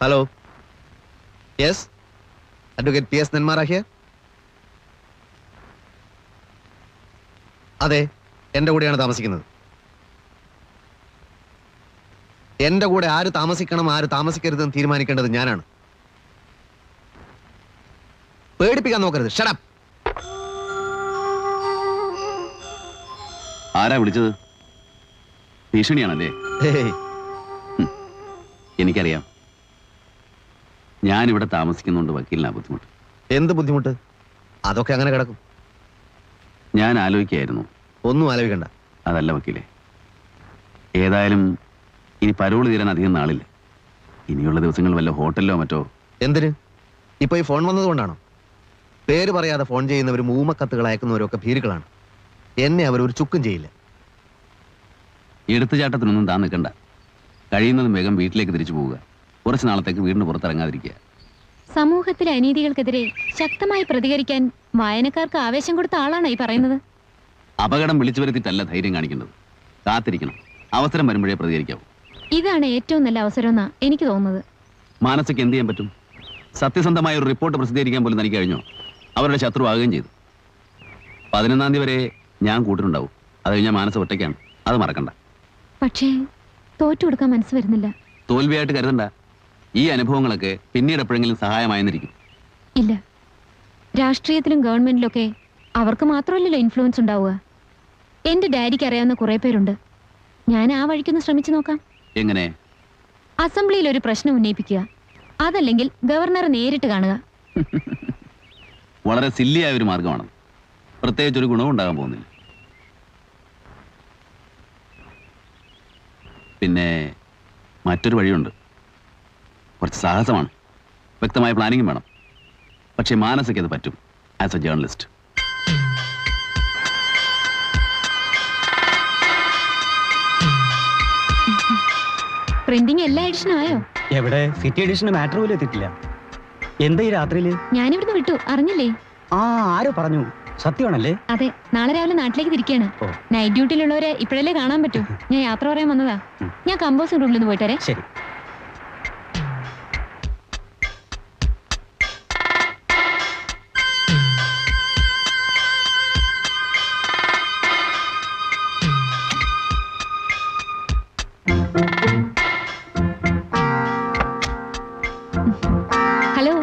Hello, yes, advocate P S Nenmara here. അതെ, എൻ്റെ കൂടെയാണ് താമസിക്കുന്നത്. എൻ്റെ കൂടെ ആര് താമസിക്കണം ആര് താമസിക്കരുതെന്ന് തീരുമാനിക്കേണ്ടത് ഞാനാണ്. പേടിപ്പിക്കാൻ നോക്കരുത്. Shut up. ആരാ വിളിച്ചത്? ഭീഷണിയാണല്ലേ? എനിക്കറിയാം. ഞാനിവിടെ താമസിക്കുന്നുണ്ട് വക്കീലിനാ ബുദ്ധിമുട്ട്. എന്ത് ബുദ്ധിമുട്ട്? അതൊക്കെ അങ്ങനെ കിടക്കും. ഞാൻ ആലോചിക്കായിരുന്നു. ഒന്നും ആലോചിക്കണ്ട. അതല്ല വക്കീലെ, ഏതായാലും ഇനി പരോള് തീരാൻ അധികം നാളില്ല. ഇനിയുള്ള ദിവസങ്ങൾ വല്ല ഹോട്ടലിലോ മറ്റോ. എന്തിന്? ഇപ്പൊ ഈ ഫോൺ വന്നതുകൊണ്ടാണോ? പേര് പറയാതെ ഫോൺ ചെയ്യുന്നവരും ഊമക്കത്തുകൾ അയക്കുന്നവരും ഒക്കെ ഭീരുക്കളാണ്. എന്നെ അവർ ഒരു ചുക്കും ചെയ്യില്ല. എടുത്തുചാട്ടത്തിനൊന്നും താൻ നിൽക്കണ്ട. കഴിയുന്നതും വേഗം വീട്ടിലേക്ക് തിരിച്ചു പോവുക. കുറച്ച് നാളത്തേക്ക് വീടിന് പുറത്തിറങ്ങാതിരിക്കുക. സമൂഹത്തിലെ അനീതികൾക്കെതിരെ ശക്തമായി പ്രതികരിക്കാൻ വായനക്കാർക്ക് ആവേശം കൊടുത്ത ആളാണ് ഈ പറയുന്നത്. അപകടം വിളിച്ചു വരുത്തിയിട്ടല്ല ധൈര്യം കാണിക്കുന്നത്. കാത്തിരിക്കണം. അവസരം വരുമ്പോഴേ പ്രതികരിക്കാവൂ. ഇതാണ് ഏറ്റവും നല്ല അവസരം എന്നാ എനിക്ക് തോന്നുന്നത്. മാനസയ്ക്ക് എന്ത് ചെയ്യാൻ പറ്റും? സത്യസന്ധമായ ഒരു റിപ്പോർട്ട് പ്രസിദ്ധീകരിക്കാൻ പോലും തനിക്ക് കഴിഞ്ഞോ? അവരുടെ ശത്രുവാകുകയും ചെയ്തു. 11-ാം തീയതി വരെ ഞാൻ കൂട്ടിനുണ്ടാവും. അത് കഴിഞ്ഞാൽ മാനസ ഒറ്റയ്ക്കാണ്. അത് മറക്കണ്ട. പക്ഷേ തോറ്റു കൊടുക്കാൻ മനസ്സ് വരുന്നില്ല. തോൽവിയായിട്ട് കരുതണ്ട. ഈ അനുഭവങ്ങളൊക്കെ പിന്നീട് എപ്പോഴെങ്കിലും സഹായമായെന്നിരിക്കും. ഇല്ല, രാഷ്ട്രീയത്തിലും ഗവൺമെന്റിലൊക്കെ അവർക്ക് മാത്രമല്ലല്ലോ ഇൻഫ്ലുവൻസ് ഉണ്ടാവുക. എന്റെ ഡാഡിക്ക് അറിയാവുന്ന കുറെ പേരുണ്ട്. ഞാൻ ആ വഴിക്കൊന്ന് ശ്രമിച്ചു നോക്കാം. എങ്ങനെ? അസംബ്ലിയിൽ ഒരു പ്രശ്നം ഉന്നയിപ്പിക്കുക, അതല്ലെങ്കിൽ ഗവർണറെ നേരിട്ട് കാണുക. വളരെ സില്ലിയായ ഒരു മാർഗമാണ്. പ്രത്യേകിച്ച് ഒരു ഗുണവും ഉണ്ടാകാൻ പോകുന്നില്ല. പിന്നെ മറ്റൊരു വഴിയുണ്ട്. കുറച്ച് സാഹസമാണ്. വ്യക്തമായ പ്ലാനിങ്ങും വേണം. പക്ഷേ മാനസയ്ക്ക് അത് പറ്റും. As A journalist. പ്രിന്റിംഗ് എല്ലാ എഡിഷനും ആയോ? എവിടെ? സിറ്റി എഡിഷന് മാറ്റർ പോലും എത്തിയിട്ടില്ല. എന്താ ഈ രാത്രിയില്? ഞാനിവിടുന്ന് വിട്ടു, അറിഞ്ഞില്ലേ? ആരോ പറഞ്ഞു. സത്യമാണല്ലേ? അതെ, നാളെ രാവിലെ നാട്ടിലേക്ക് തിരിക്കുകയാണ്. നൈറ്റ് ഡ്യൂട്ടിയിലുള്ളവരെ ഇപ്പോഴല്ലേ കാണാൻ പറ്റൂ. ഞാൻ യാത്ര പറയാൻ വന്നതാ. ഞാൻ കമ്പോസിംഗ് റൂമിൽ നിന്ന് പോയിട്ട് വരാം. ശരി. ഹലോ.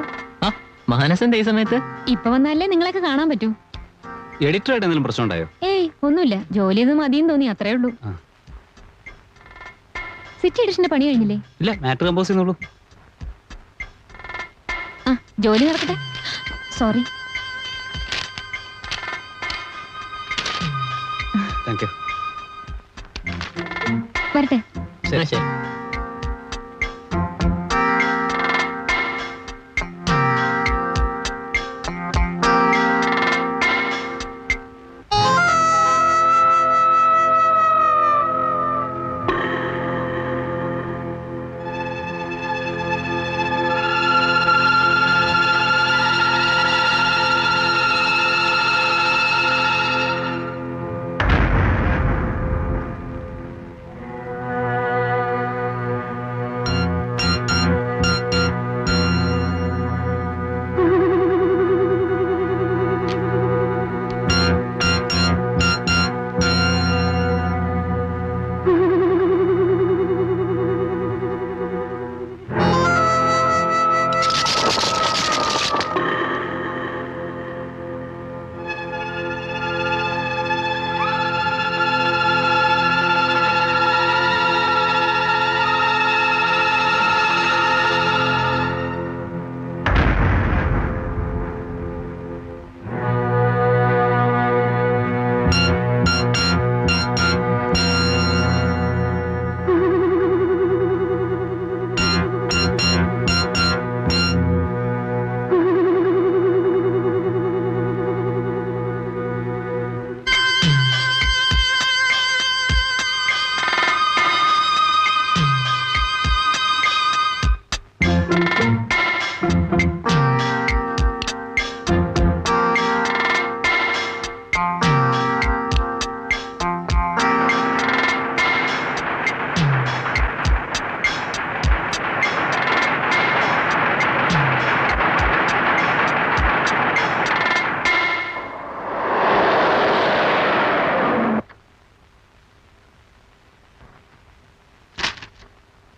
മാനസന്റെ ഈ സമയത്ത് ഇപ്പൊ വന്നാലേ നിങ്ങളൊക്കെ കാണാൻ പറ്റൂ. എഡിറ്ററായിട്ട് എന്തെങ്കിലും പ്രശ്നം ഉണ്ടായോ? ഏയ് ഒന്നുമില്ല, ജോലി ചെയ്ത് മതിയെന്ന് തോന്നി, അത്രേ ഉള്ളൂ. സിറ്റി എഡിഷന്റെ പണി കഴിഞ്ഞില്ലേ? ഇല്ല, മാറ്റർ കമ്പോസ് ചെയ്യുന്നുള്ളൂ. ആ, ജോലി നടക്കട്ടെ. സോറി. Thank you. വരട്ടെ. ശരി.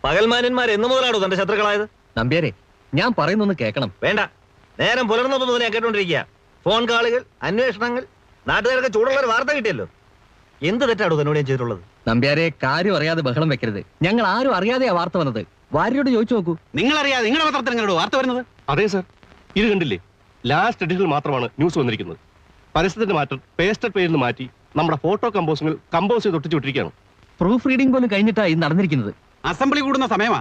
പകൽമാന്യന്മാർ എന്ന് മുതലാണോ തന്റെ ശത്രുക്കളായത്? നമ്പ്യാരെ, ഞാൻ പറയുന്നൊന്ന് കേൾക്കണം. വേണ്ട, നേരം പുലർന്നപ്പോ മുതൽ ഞാൻ കേട്ടോണ്ടിരിക്കുക. ഫോൺ കാളുകൾ, അന്വേഷണങ്ങൾ, നാട്ടുകാർക്ക് ചൂടുള്ള ഒരു വാർത്ത കിട്ടിയല്ലോ. എന്ത് തെറ്റാണോ തന്നോട് ഞാൻ ചെയ്തിട്ടുള്ളത്? നമ്പ്യാരെ, കാര്യം അറിയാതെ ബഹളം വെക്കരുത്. ഞങ്ങൾ ആരും അറിയാതെയാ വാർത്ത വന്നത്. വാര്യരോട് ചോദിച്ചു നോക്കൂ. നിങ്ങളറിയാതെ നിങ്ങളുടെ പത്രത്തിൽ എങ്ങനെയോ വാർത്ത വരുന്നത്? അതെ സർ, ഇത് കണ്ടില്ലേ? ലാസ്റ്റ് എഡിഷനിൽ മാത്രമാണ് ന്യൂസ് വന്നിരിക്കുന്നത്. പരസ്യത്തിന്റെ മാറ്റം പേസ്റ്റഡ് പേരിൽ നിന്ന് മാറ്റി നമ്മുടെ ഫോട്ടോ കമ്പോസിംഗിൽ കമ്പോസ് ചെയ്ത് ഒട്ടിച്ചു വിട്ടിരിക്കുകയാണ്. പ്രൂഫ് റീഡിംഗ് പോലും കഴിഞ്ഞിട്ടാ ഇത് നടന്നിരിക്കുന്നത്. അസംബ്ലി കൂടുന്ന സമയമാ.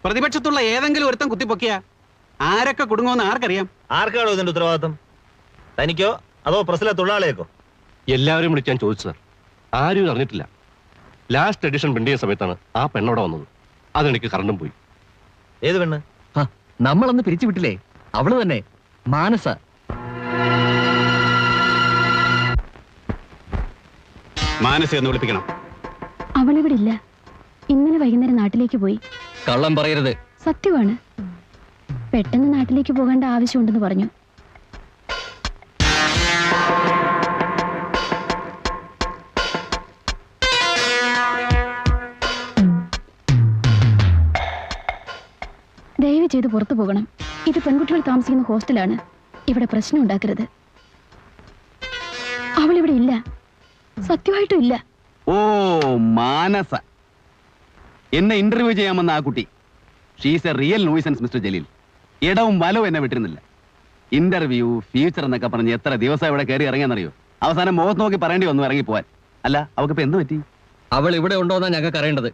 പ്രതിപക്ഷത്തുള്ള ഏതെങ്കിലും ഒരുത്തം കുത്തിപ്പൊക്കിയ ആരൊക്കെ കുടുങ്ങുമെന്ന് ആർക്കറിയാം? ആർക്കാണോ ഇതിന്റെ ഉത്തരവാദിത്വം? തനിക്കോ അതോ പ്രസിലെ തൊഴിലാളിയേക്കോ? എല്ലാവരും വിളിച്ച് ഞാൻ ചോദിച്ചു സർ, ആരും ഇത് അറിഞ്ഞിട്ടില്ല. ലാസ്റ്റ് എഡിഷൻ പ്രിന്റ് ചെയ്യുന്ന സമയത്താണ് ആ പെണ്ണോടെ വന്നത്. അതെനിക്ക് കറണ്ടും പോയി. ഏത് പെണ്ണ്? നമ്മളൊന്ന് പിരിച്ചു വിട്ടില്ലേ, അവള് തന്നെ, മാനസ. മാനസ എന്ന് വിളിപ്പിക്കണം. അവളിവിടെ ഇല്ല. ഇന്നലെ വൈകുന്നേരം നാട്ടിലേക്ക് പോയി. കള്ളം പറയരുത്. സത്യമാണ്. പെട്ടെന്ന് നാട്ടിലേക്ക് പോകേണ്ട ആവശ്യമുണ്ടെന്ന് പറഞ്ഞു. ദയവ് ചെയ്ത് പുറത്തു പോകണം. ഇത് പെൺകുട്ടികൾ താമസിക്കുന്ന ഹോസ്റ്റലാണ്. ഇവിടെ പ്രശ്നം ഉണ്ടാക്കരുത്. അവളിവിടെ ഇല്ല, സത്യമായിട്ടും ഇല്ല. ഓ, മാനസ. എന്നെ ഇന്റർവ്യൂ ചെയ്യാമെന്ന ആ കുട്ടി. She's A real nuisance mister Jaleel. ഇടവും വലവും എന്നെ വിട്ടിരുന്നില്ല. ഇന്റർവ്യൂ, ഫ്യൂച്ചർ എന്നൊക്കെ പറഞ്ഞ് എത്ര ദിവസം ഇവിടെ കയറി ഇറങ്ങിയെന്നറിയോ? അവസാനം മുഖത്ത് നോക്കി പറയേണ്ടി വന്നു ഇറങ്ങിപ്പോവാൻ. അല്ല, അവക്കിപ്പോ എന്ത് പറ്റി? അവൾ ഇവിടെ ഉണ്ടോന്നാ ഞങ്ങൾക്ക് അറിയേണ്ടത്.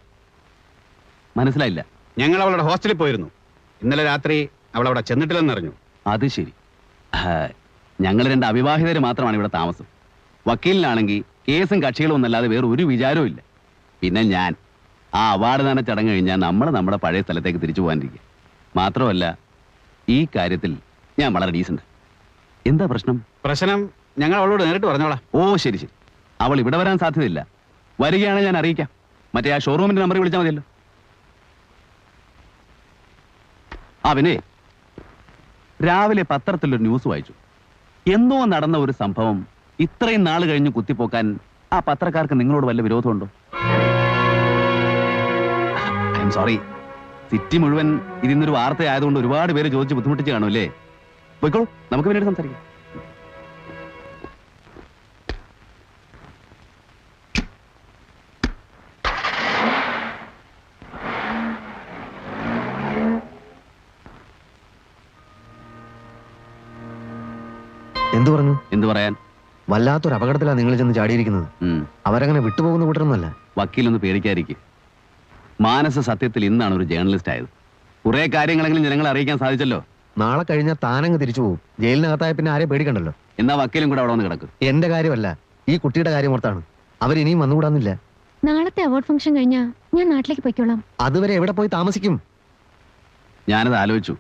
മനസ്സിലായില്ല. ഞങ്ങൾ അവളുടെ ഹോസ്റ്റലിൽ പോയിരുന്നു. ഇന്നലെ രാത്രി അവൾ അവിടെ ചെന്നിട്ടില്ലെന്നറിഞ്ഞു. അത് ശരി. ഞങ്ങൾ രണ്ട് അവിവാഹിതര് മാത്രമാണ് ഇവിടെ താമസം. വക്കീലിനാണെങ്കിൽ കേസും കക്ഷികളും ഒന്നല്ലാതെ വേറെ ഒരു വിചാരവും ഇല്ല. പിന്നെ ഞാൻ ആ അവാർഡ് ദാന ചടങ്ങ് കഴിഞ്ഞാൽ നമ്മൾ നമ്മുടെ പഴയ സ്ഥലത്തേക്ക് തിരിച്ചു പോകാനിരിക്കുക. മാത്രമല്ല, ഈ കാര്യത്തിൽ ഞാൻ വളരെ ഡീസന്റ്. എന്താ പ്രശ്നം? പ്രശ്നം ഞങ്ങൾ അവളോട് നേരിട്ട് പറഞ്ഞോളാം. ഓ, ശരി ശരി. അവൾ ഇവിടെ വരാൻ സാധ്യതയില്ല. വരികയാണെങ്കിൽ ഞാൻ അറിയിക്കാം. മറ്റേ ആ ഷോറൂമിന്റെ നമ്പർ വിളിച്ചാൽ മതിയല്ലോ. പിന്നെ രാവിലെ പത്രത്തിലൊരു ന്യൂസ് വായിച്ചു. എന്തോ നടന്ന ഒരു സംഭവം ഇത്രയും നാൾ കഴിഞ്ഞ് കുത്തിപ്പോക്കാൻ ആ പത്രക്കാർക്ക് നിങ്ങളോട് വല്ല വിരോധമുണ്ടോ? I am sorry. സിറ്റി മുഴുവൻ ഇതിന്നൊരു വാർത്ത ആയതുകൊണ്ട് ഒരുപാട് പേര് ചോദിച്ച് ബുദ്ധിമുട്ടിച്ച് കാണുമല്ലേ? പോയിക്കോളൂ, നമുക്ക് പിന്നീട് സംസാരിക്കാം. എന്തു പറഞ്ഞു? എന്തു പറയാൻ? വല്ലാത്തൊരു അപകടത്തിലാണ് നിങ്ങൾ ചെന്ന് ചാടിയിരിക്കുന്നത്. അവരങ്ങനെ വിട്ടുപോകുന്ന കൂട്ടരൊന്നുമല്ല. വക്കീലൊന്ന് പേടിക്കാതിരിക്കും. മാനസ സത്യത്തിൽ ഇന്നാണ് ഒരു ജേർണലിസ്റ്റ് ആയത്. കുറെ കാര്യങ്ങളെങ്കിലും ജനങ്ങളെ അറിയിക്കാൻ സാധിച്ചല്ലോ. നാളെ കഴിഞ്ഞാൽ താനങ്ങ് തിരിച്ചു പോകും. ജയിലിനകത്തായ പിന്നെ ആരെ പേടിക്കണ്ടല്ലോ. എന്നാ വക്കീലും കൂടെ അവിടെ വന്ന് കിടക്കും. എന്റെ കാര്യമല്ല, ഈ കുട്ടിയുടെ കാര്യം ഓർത്താണ്. അവരിനിയും വന്നുകൂടാന്നില്ല. നാളത്തെ അവാർഡ് ഫംഗ്ഷൻ കഴിഞ്ഞാ ഞാൻ നാട്ടിലേക്ക് പോയിക്കോളാം. അതുവരെ എവിടെ പോയി താമസിക്കും? ഞാനത് ആലോചിച്ചു.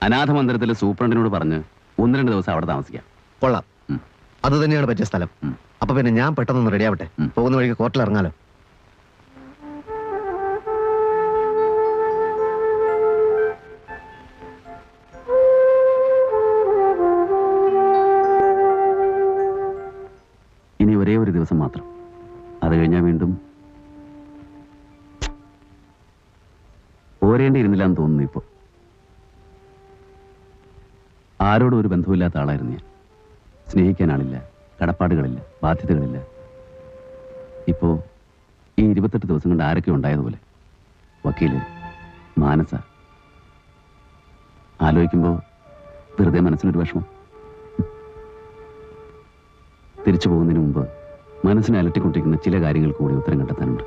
അനാഥ മന്ദിരത്തിലെ സൂപ്രണ്ടിനോട് പറഞ്ഞ് 1-2 ദിവസം അവിടെ താമസിക്കാം. കൊള്ളാം. അത് തന്നെയാണ് പറ്റിയ സ്ഥലം. അപ്പൊ പിന്നെ ഞാൻ പെട്ടെന്ന് റെഡി ആവട്ടെ. പോകുന്ന വഴിക്ക് കോർട്ടിൽ ഇറങ്ങാലോ. ഇനി ഒരേ ഒരു ദിവസം മാത്രം. അത് കഴിഞ്ഞാൽ വീണ്ടും പോരേണ്ടിയിരുന്നില്ലാന്ന് തോന്നുന്നു. ഇപ്പോ ആരോടും ഒരു ബന്ധവുമില്ലാത്ത ആളായിരുന്നു ഞാൻ. സ്നേഹിക്കാൻ ആളില്ല, കടപ്പാടുകളില്ല, ബാധ്യതകളില്ല. ഇപ്പോ ഈ 28 ദിവസം കൊണ്ട് ആരൊക്കെ ഉണ്ടായതുപോലെ. വക്കീല്, മാനസ. ആലോചിക്കുമ്പോൾ വെറുതെ മനസ്സിനൊരു വിഷമം. തിരിച്ചു പോകുന്നതിന് മുമ്പ് മനസ്സിനെ അലട്ടിക്കൊണ്ടിരിക്കുന്ന ചില കാര്യങ്ങൾക്ക് കൂടി ഉത്തരം കണ്ടെത്താനുണ്ട്.